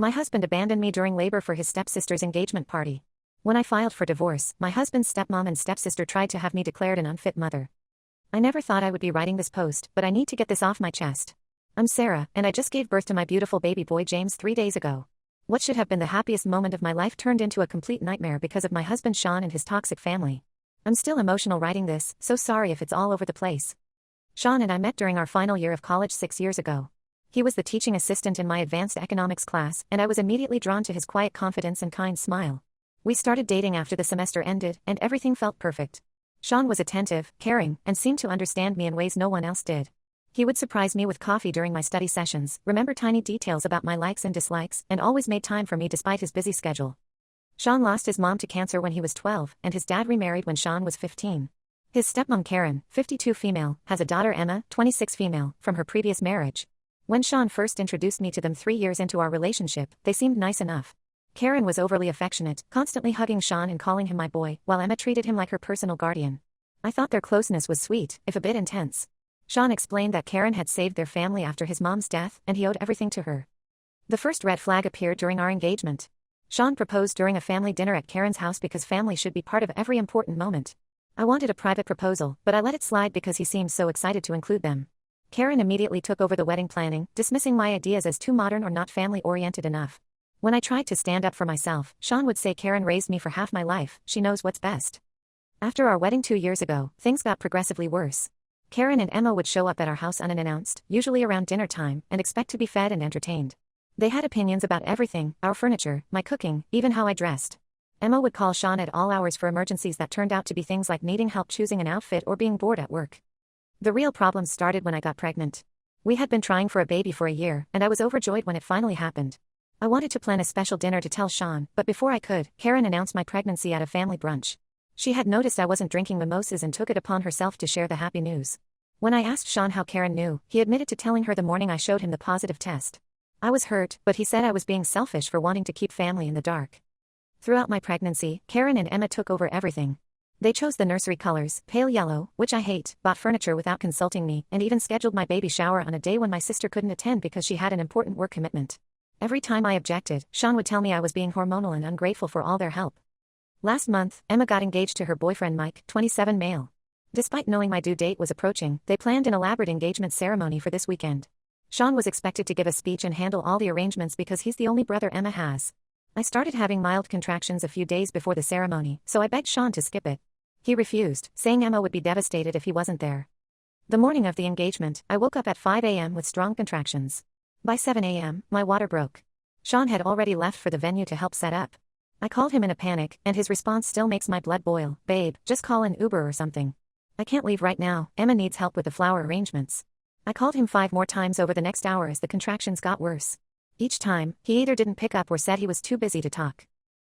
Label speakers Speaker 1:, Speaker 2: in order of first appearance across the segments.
Speaker 1: My husband abandoned me during labor for his stepsister's engagement party. When I filed for divorce, my husband's stepmom and stepsister tried to have me declared an unfit mother. I never thought I would be writing this post, but I need to get this off my chest. I'm Sarah, and I just gave birth to my beautiful baby boy James 3 days ago. What should have been the happiest moment of my life turned into a complete nightmare because of my husband Sean and his toxic family. I'm still emotional writing this, so sorry if it's all over the place. Sean and I met during our final year of college 6 years ago. He was the teaching assistant in my advanced economics class, and I was immediately drawn to his quiet confidence and kind smile. We started dating after the semester ended, and everything felt perfect. Sean was attentive, caring, and seemed to understand me in ways no one else did. He would surprise me with coffee during my study sessions, remember tiny details about my likes and dislikes, and always made time for me despite his busy schedule. Sean lost his mom to cancer when he was 12, and his dad remarried when Sean was 15. His stepmom Karen, 52 female, has a daughter Emma, 26 female, from her previous marriage. When Sean first introduced me to them 3 years into our relationship, they seemed nice enough. Karen was overly affectionate, constantly hugging Sean and calling him my boy, while Emma treated him like her personal guardian. I thought their closeness was sweet, if a bit intense. Sean explained that Karen had saved their family after his mom's death, and he owed everything to her. The first red flag appeared during our engagement. Sean proposed during a family dinner at Karen's house because family should be part of every important moment. I wanted a private proposal, but I let it slide because he seemed so excited to include them. Karen immediately took over the wedding planning, dismissing my ideas as too modern or not family-oriented enough. When I tried to stand up for myself, Sean would say Karen raised me for half my life, she knows what's best. After our wedding 2 years ago, things got progressively worse. Karen and Emma would show up at our house unannounced, usually around dinner time, and expect to be fed and entertained. They had opinions about everything, our furniture, my cooking, even how I dressed. Emma would call Sean at all hours for emergencies that turned out to be things like needing help choosing an outfit or being bored at work. The real problems started when I got pregnant. We had been trying for a baby for a year, and I was overjoyed when it finally happened. I wanted to plan a special dinner to tell Sean, but before I could, Karen announced my pregnancy at a family brunch. She had noticed I wasn't drinking mimosas and took it upon herself to share the happy news. When I asked Sean how Karen knew, he admitted to telling her the morning I showed him the positive test. I was hurt, but he said I was being selfish for wanting to keep family in the dark. Throughout my pregnancy, Karen and Emma took over everything. They chose the nursery colors, pale yellow, which I hate, bought furniture without consulting me, and even scheduled my baby shower on a day when my sister couldn't attend because she had an important work commitment. Every time I objected, Sean would tell me I was being hormonal and ungrateful for all their help. Last month, Emma got engaged to her boyfriend Mike, 27 male. Despite knowing my due date was approaching, they planned an elaborate engagement ceremony for this weekend. Sean was expected to give a speech and handle all the arrangements because he's the only brother Emma has. I started having mild contractions a few days before the ceremony, so I begged Sean to skip it. He refused, saying Emma would be devastated if he wasn't there. The morning of the engagement, I woke up at 5 a.m. with strong contractions. By 7 a.m., my water broke. Sean had already left for the venue to help set up. I called him in a panic, and his response still makes my blood boil. Babe, just call an Uber or something. I can't leave right now, Emma needs help with the flower arrangements. I called him 5 more times over the next hour as the contractions got worse. Each time, he either didn't pick up or said he was too busy to talk.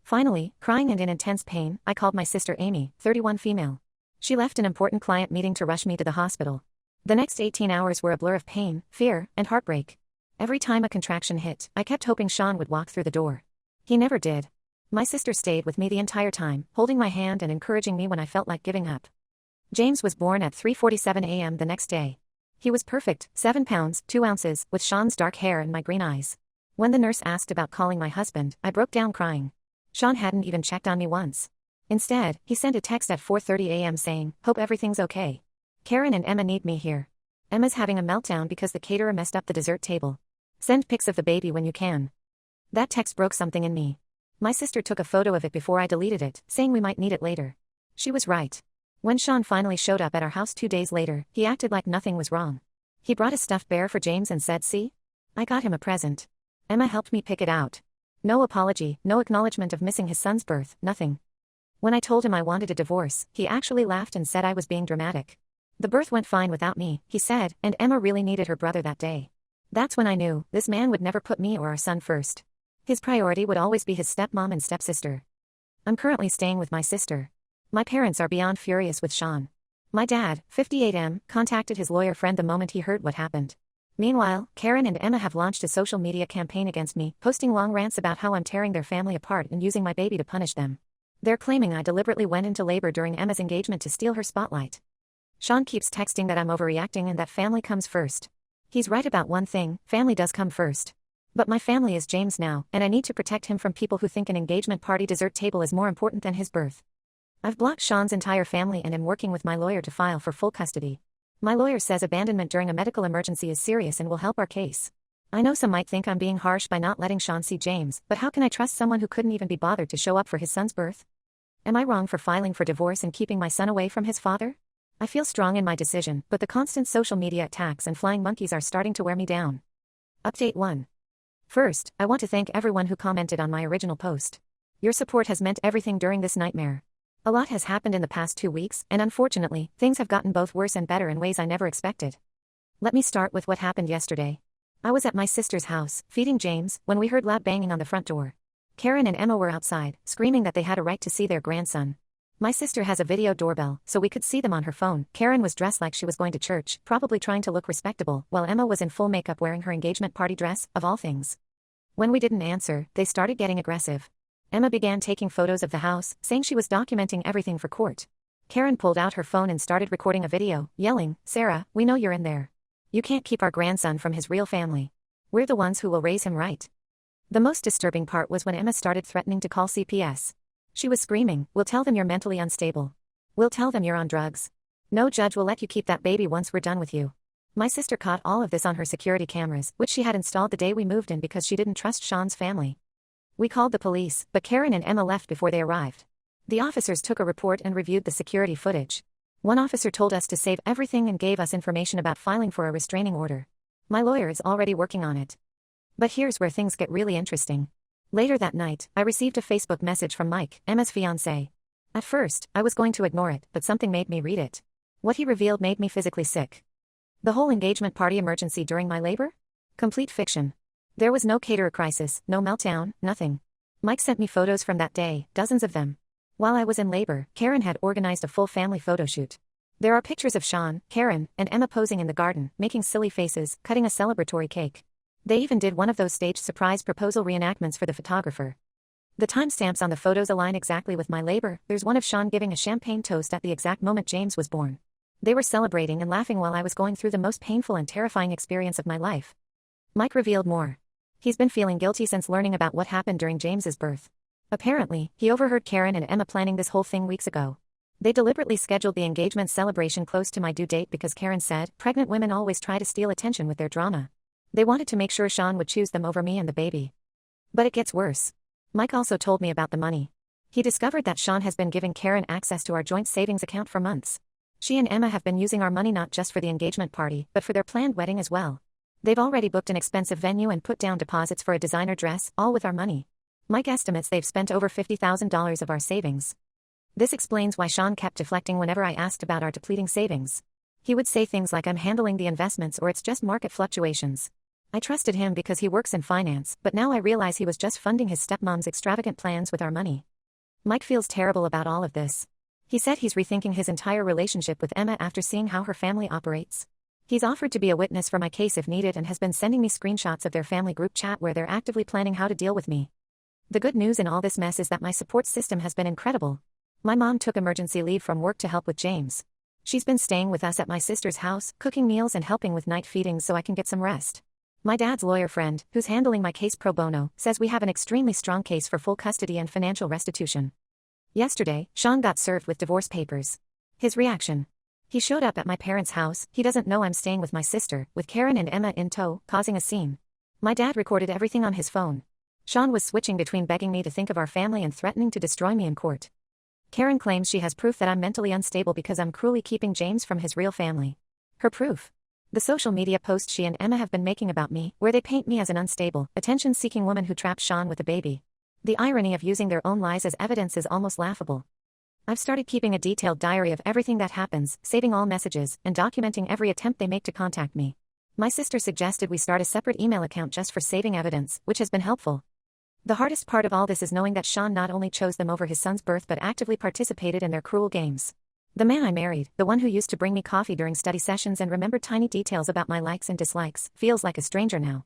Speaker 1: Finally, crying and in intense pain, I called my sister Amy, 31 female. She left an important client meeting to rush me to the hospital. The next 18 hours were a blur of pain, fear, and heartbreak. Every time a contraction hit, I kept hoping Sean would walk through the door. He never did. My sister stayed with me the entire time, holding my hand and encouraging me when I felt like giving up. James was born at 3:47 a.m. the next day. He was perfect, 7 pounds, 2 ounces, with Sean's dark hair and my green eyes. When the nurse asked about calling my husband, I broke down crying. Sean hadn't even checked on me once. Instead, he sent a text at 4:30 a.m. saying, "Hope everything's okay. Karen and Emma need me here. Emma's having a meltdown because the caterer messed up the dessert table. Send pics of the baby when you can." That text broke something in me. My sister took a photo of it before I deleted it, saying we might need it later. She was right. When Sean finally showed up at our house 2 days later, he acted like nothing was wrong. He brought a stuffed bear for James and said, "See? I got him a present." Emma helped me pick it out. No apology, no acknowledgement of missing his son's birth, nothing. When I told him I wanted a divorce, he actually laughed and said I was being dramatic. The birth went fine without me, he said, and Emma really needed her brother that day. That's when I knew, this man would never put me or our son first. His priority would always be his stepmom and stepsister. I'm currently staying with my sister. My parents are beyond furious with Sean. My dad, 58M, contacted his lawyer friend the moment he heard what happened. Meanwhile, Karen and Emma have launched a social media campaign against me, posting long rants about how I'm tearing their family apart and using my baby to punish them. They're claiming I deliberately went into labor during Emma's engagement to steal her spotlight. Sean keeps texting that I'm overreacting and that family comes first. He's right about one thing, family does come first. But my family is James now, and I need to protect him from people who think an engagement party dessert table is more important than his birth. I've blocked Sean's entire family and am working with my lawyer to file for full custody. My lawyer says abandonment during a medical emergency is serious and will help our case. I know some might think I'm being harsh by not letting Sean see James, but how can I trust someone who couldn't even be bothered to show up for his son's birth? Am I wrong for filing for divorce and keeping my son away from his father? I feel strong in my decision, but the constant social media attacks and flying monkeys are starting to wear me down. Update 1. First, I want to thank everyone who commented on my original post. Your support has meant everything during this nightmare. A lot has happened in the past 2 weeks, and unfortunately, things have gotten both worse and better in ways I never expected. Let me start with what happened yesterday. I was at my sister's house, feeding James, when we heard loud banging on the front door. Karen and Emma were outside, screaming that they had a right to see their grandson. My sister has a video doorbell, so we could see them on her phone. Karen was dressed like she was going to church, probably trying to look respectable, while Emma was in full makeup wearing her engagement party dress, of all things. When we didn't answer, they started getting aggressive. Emma began taking photos of the house, saying she was documenting everything for court. Karen pulled out her phone and started recording a video, yelling, "Sarah, we know you're in there. You can't keep our grandson from his real family. We're the ones who will raise him right." The most disturbing part was when Emma started threatening to call CPS. She was screaming, "We'll tell them you're mentally unstable. We'll tell them you're on drugs. No judge will let you keep that baby once we're done with you." My sister caught all of this on her security cameras, which she had installed the day we moved in because she didn't trust Sean's family. We called the police, but Karen and Emma left before they arrived. The officers took a report and reviewed the security footage. One officer told us to save everything and gave us information about filing for a restraining order. My lawyer is already working on it. But here's where things get really interesting. Later that night, I received a Facebook message from Mike, Emma's fiancé. At first, I was going to ignore it, but something made me read it. What he revealed made me physically sick. The whole engagement party emergency during my labor? Complete fiction. There was no caterer crisis, no meltdown, nothing. Mike sent me photos from that day, dozens of them. While I was in labor, Karen had organized a full family photo shoot. There are pictures of Sean, Karen, and Emma posing in the garden, making silly faces, cutting a celebratory cake. They even did one of those staged surprise proposal reenactments for the photographer. The timestamps on the photos align exactly with my labor. There's one of Sean giving a champagne toast at the exact moment James was born. They were celebrating and laughing while I was going through the most painful and terrifying experience of my life. Mike revealed more. He's been feeling guilty since learning about what happened during James's birth. Apparently, he overheard Karen and Emma planning this whole thing weeks ago. They deliberately scheduled the engagement celebration close to my due date because Karen said, pregnant women always try to steal attention with their drama. They wanted to make sure Sean would choose them over me and the baby. But it gets worse. Mike also told me about the money. He discovered that Sean has been giving Karen access to our joint savings account for months. She and Emma have been using our money not just for the engagement party, but for their planned wedding as well. They've already booked an expensive venue and put down deposits for a designer dress, all with our money. Mike estimates they've spent over $50,000 of our savings. This explains why Sean kept deflecting whenever I asked about our depleting savings. He would say things like I'm handling the investments or it's just market fluctuations. I trusted him because he works in finance, but now I realize he was just funding his stepmom's extravagant plans with our money. Mike feels terrible about all of this. He said he's rethinking his entire relationship with Emma after seeing how her family operates. He's offered to be a witness for my case if needed and has been sending me screenshots of their family group chat where they're actively planning how to deal with me. The good news in all this mess is that my support system has been incredible. My mom took emergency leave from work to help with James. She's been staying with us at my sister's house, cooking meals and helping with night feedings so I can get some rest. My dad's lawyer friend, who's handling my case pro bono, says we have an extremely strong case for full custody and financial restitution. Yesterday, Sean got served with divorce papers. His reaction. He showed up at my parents' house. He doesn't know I'm staying with my sister, with Karen and Emma in tow, causing a scene. My dad recorded everything on his phone. Sean was switching between begging me to think of our family and threatening to destroy me in court. Karen claims she has proof that I'm mentally unstable because I'm cruelly keeping James from his real family. Her proof? The social media posts she and Emma have been making about me, where they paint me as an unstable, attention-seeking woman who trapped Sean with a baby. The irony of using their own lies as evidence is almost laughable. I've started keeping a detailed diary of everything that happens, saving all messages, and documenting every attempt they make to contact me. My sister suggested we start a separate email account just for saving evidence, which has been helpful. The hardest part of all this is knowing that Sean not only chose them over his son's birth but actively participated in their cruel games. The man I married, the one who used to bring me coffee during study sessions and remembered tiny details about my likes and dislikes, feels like a stranger now.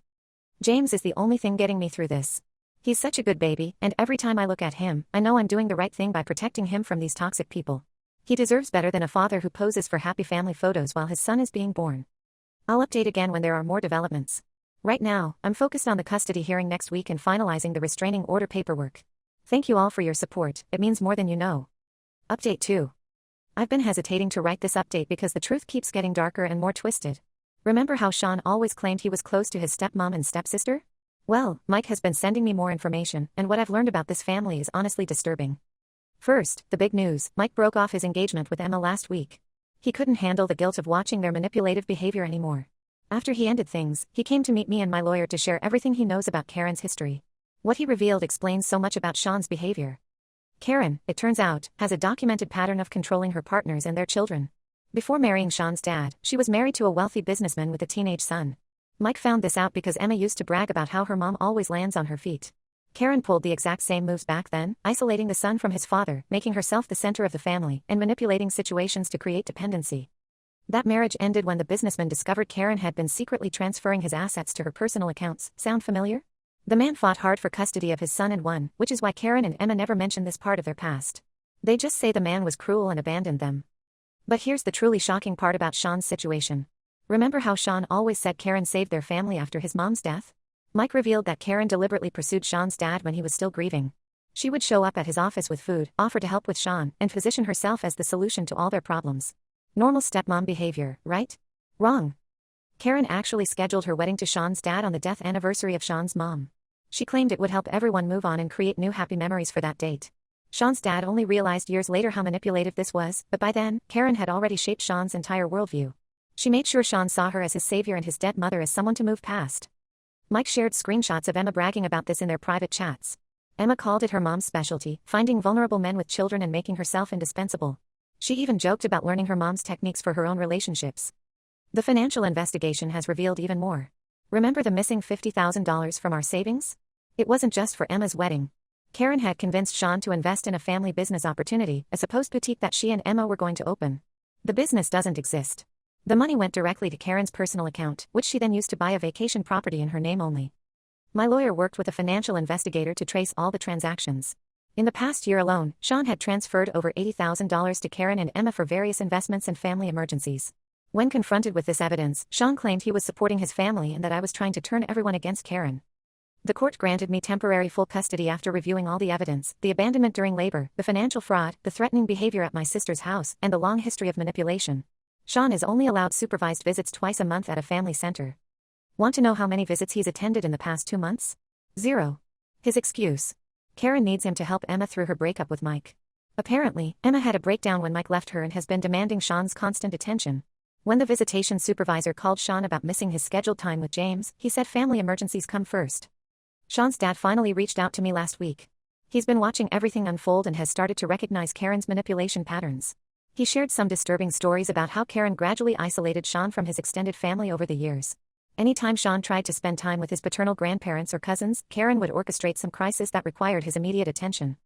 Speaker 1: James is the only thing getting me through this. He's such a good baby, and every time I look at him, I know I'm doing the right thing by protecting him from these toxic people. He deserves better than a father who poses for happy family photos while his son is being born. I'll update again when there are more developments. Right now, I'm focused on the custody hearing next week and finalizing the restraining order paperwork. Thank you all for your support, it means more than you know. Update 2. I've been hesitating to write this update because the truth keeps getting darker and more twisted. Remember how Sean always claimed he was close to his stepmom and stepsister? Well, Mike has been sending me more information, and what I've learned about this family is honestly disturbing. First, the big news: Mike broke off his engagement with Emma last week. He couldn't handle the guilt of watching their manipulative behavior anymore. After he ended things, he came to meet me and my lawyer to share everything he knows about Karen's history. What he revealed explains so much about Sean's behavior. Karen, it turns out, has a documented pattern of controlling her partners and their children. Before marrying Sean's dad, she was married to a wealthy businessman with a teenage son. Mike found this out because Emma used to brag about how her mom always lands on her feet. Karen pulled the exact same moves back then, isolating the son from his father, making herself the center of the family, and manipulating situations to create dependency. That marriage ended when the businessman discovered Karen had been secretly transferring his assets to her personal accounts. Sound familiar? The man fought hard for custody of his son and won, which is why Karen and Emma never mention this part of their past. They just say the man was cruel and abandoned them. But here's the truly shocking part about Sean's situation. Remember how Sean always said Karen saved their family after his mom's death? Mike revealed that Karen deliberately pursued Sean's dad when he was still grieving. She would show up at his office with food, offer to help with Sean, and position herself as the solution to all their problems. Normal stepmom behavior, right? Wrong. Karen actually scheduled her wedding to Sean's dad on the death anniversary of Sean's mom. She claimed it would help everyone move on and create new happy memories for that date. Sean's dad only realized years later how manipulative this was, but by then, Karen had already shaped Sean's entire worldview. She made sure Sean saw her as his savior and his dead mother as someone to move past. Mike shared screenshots of Emma bragging about this in their private chats. Emma called it her mom's specialty, finding vulnerable men with children and making herself indispensable. She even joked about learning her mom's techniques for her own relationships. The financial investigation has revealed even more. Remember the missing $50,000 from our savings? It wasn't just for Emma's wedding. Karen had convinced Sean to invest in a family business opportunity, a supposed boutique that she and Emma were going to open. The business doesn't exist. The money went directly to Karen's personal account, which she then used to buy a vacation property in her name only. My lawyer worked with a financial investigator to trace all the transactions. In the past year alone, Sean had transferred over $80,000 to Karen and Emma for various investments and family emergencies. When confronted with this evidence, Sean claimed he was supporting his family and that I was trying to turn everyone against Karen. The court granted me temporary full custody after reviewing all the evidence: the abandonment during labor, the financial fraud, the threatening behavior at my sister's house, and the long history of manipulation. Sean is only allowed supervised visits twice a month at a family center. Want to know how many visits he's attended in the past 2 months? 0. His excuse: Karen needs him to help Emma through her breakup with Mike. Apparently, Emma had a breakdown when Mike left her and has been demanding Sean's constant attention. When the visitation supervisor called Sean about missing his scheduled time with James, he said family emergencies come first. Sean's dad finally reached out to me last week. He's been watching everything unfold and has started to recognize Karen's manipulation patterns. He shared some disturbing stories about how Karen gradually isolated Sean from his extended family over the years. Anytime Sean tried to spend time with his paternal grandparents or cousins, Karen would orchestrate some crisis that required his immediate attention.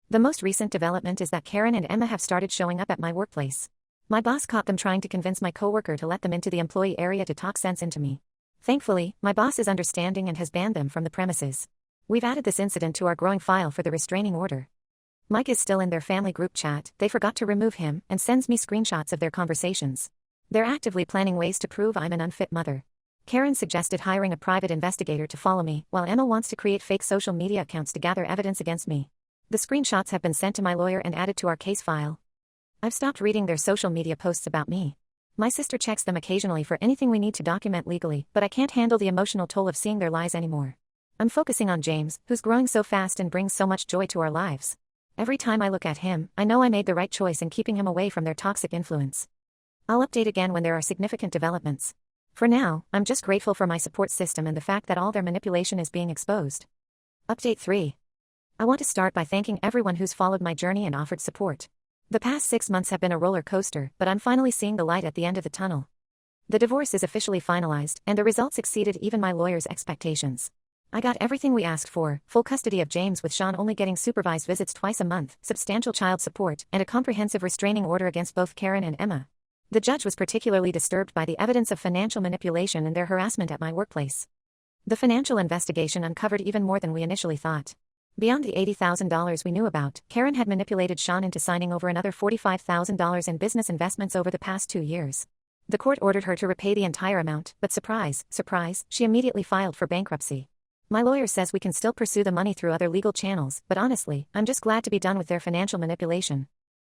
Speaker 1: The most recent development is that Karen and Emma have started showing up at my workplace. My boss caught them trying to convince my coworker to let them into the employee area to talk sense into me. Thankfully, my boss is understanding and has banned them from the premises. We've added this incident to our growing file for the restraining order. Mike is still in their family group chat, they forgot to remove him, and sends me screenshots of their conversations. They're actively planning ways to prove I'm an unfit mother. Karen suggested hiring a private investigator to follow me, while Emma wants to create fake social media accounts to gather evidence against me. The screenshots have been sent to my lawyer and added to our case file. I've stopped reading their social media posts about me. My sister checks them occasionally for anything we need to document legally, but I can't handle the emotional toll of seeing their lies anymore. I'm focusing on James, who's growing so fast and brings so much joy to our lives. Every time I look at him, I know I made the right choice in keeping him away from their toxic influence. I'll update again when there are significant developments. For now, I'm just grateful for my support system and the fact that all their manipulation is being exposed. Update 3. I want to start by thanking everyone who's followed my journey and offered support. The past 6 months have been a roller coaster, but I'm finally seeing the light at the end of the tunnel. The divorce is officially finalized, and the results exceeded even my lawyer's expectations. I got everything we asked for: full custody of James with Sean only getting supervised visits twice a month, substantial child support, and a comprehensive restraining order against both Karen and Emma. The judge was particularly disturbed by the evidence of financial manipulation and their harassment at my workplace. The financial investigation uncovered even more than we initially thought. Beyond the $80,000 we knew about, Karen had manipulated Sean into signing over another $45,000 in business investments over the past 2 years. The court ordered her to repay the entire amount, but surprise, surprise, she immediately filed for bankruptcy. My lawyer says we can still pursue the money through other legal channels, but honestly, I'm just glad to be done with their financial manipulation.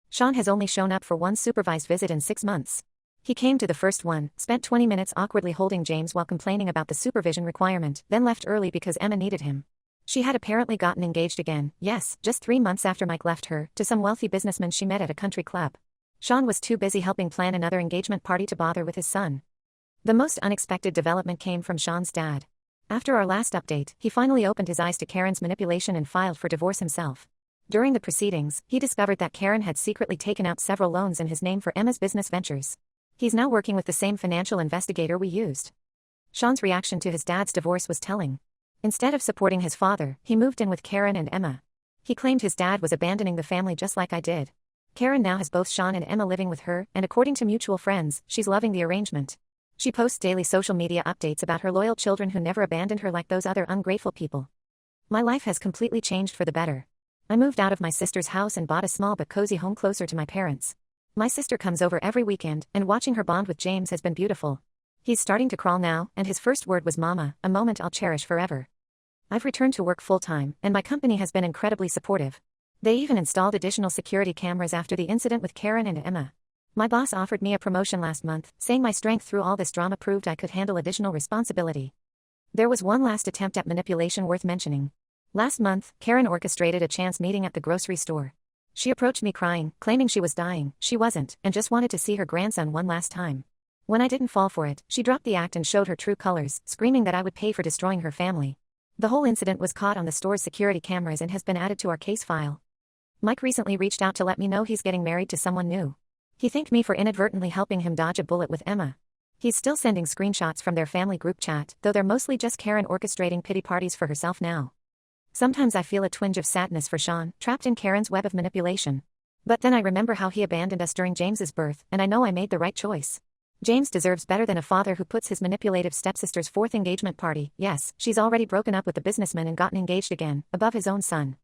Speaker 1: Sean has only shown up for one supervised visit in 6 months. He came to the first one, spent 20 minutes awkwardly holding James while complaining about the supervision requirement, then left early because Emma needed him. She had apparently gotten engaged again, yes, just 3 months after Mike left her, to some wealthy businessman she met at a country club. Sean was too busy helping plan another engagement party to bother with his son. The most unexpected development came from Sean's dad. After our last update, he finally opened his eyes to Karen's manipulation and filed for divorce himself. During the proceedings, he discovered that Karen had secretly taken out several loans in his name for Emma's business ventures. He's now working with the same financial investigator we used. Sean's reaction to his dad's divorce was telling. Instead of supporting his father, he moved in with Karen and Emma. He claimed his dad was abandoning the family just like I did. Karen now has both Sean and Emma living with her, and according to mutual friends, she's loving the arrangement. She posts daily social media updates about her loyal children who never abandoned her like those other ungrateful people. My life has completely changed for the better. I moved out of my sister's house and bought a small but cozy home closer to my parents. My sister comes over every weekend, and watching her bond with James has been beautiful. He's starting to crawl now, and his first word was Mama, a moment I'll cherish forever. I've returned to work full-time, and my company has been incredibly supportive. They even installed additional security cameras after the incident with Karen and Emma. My boss offered me a promotion last month, saying my strength through all this drama proved I could handle additional responsibility. There was one last attempt at manipulation worth mentioning. Last month, Karen orchestrated a chance meeting at the grocery store. She approached me crying, claiming she was dying. She wasn't, and just wanted to see her grandson one last time. When I didn't fall for it, she dropped the act and showed her true colors, screaming that I would pay for destroying her family. The whole incident was caught on the store's security cameras and has been added to our case file. Mike recently reached out to let me know he's getting married to someone new. He thanked me for inadvertently helping him dodge a bullet with Emma. He's still sending screenshots from their family group chat, though they're mostly just Karen orchestrating pity parties for herself now. Sometimes I feel a twinge of sadness for Sean, trapped in Karen's web of manipulation. But then I remember how he abandoned us during James's birth, and I know I made the right choice. James deserves better than a father who puts his manipulative stepsister's 4th engagement party, yes, she's already broken up with the businessman and gotten engaged again, above his own son.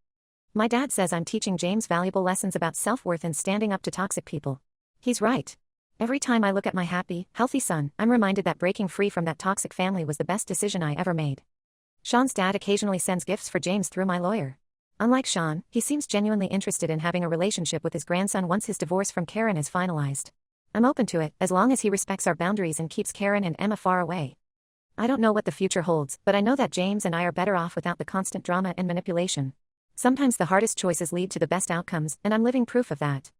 Speaker 1: My dad says I'm teaching James valuable lessons about self-worth and standing up to toxic people. He's right. Every time I look at my happy, healthy son, I'm reminded that breaking free from that toxic family was the best decision I ever made. Sean's dad occasionally sends gifts for James through my lawyer. Unlike Sean, he seems genuinely interested in having a relationship with his grandson once his divorce from Karen is finalized. I'm open to it, as long as he respects our boundaries and keeps Karen and Emma far away. I don't know what the future holds, but I know that James and I are better off without the constant drama and manipulation. Sometimes the hardest choices lead to the best outcomes, and I'm living proof of that.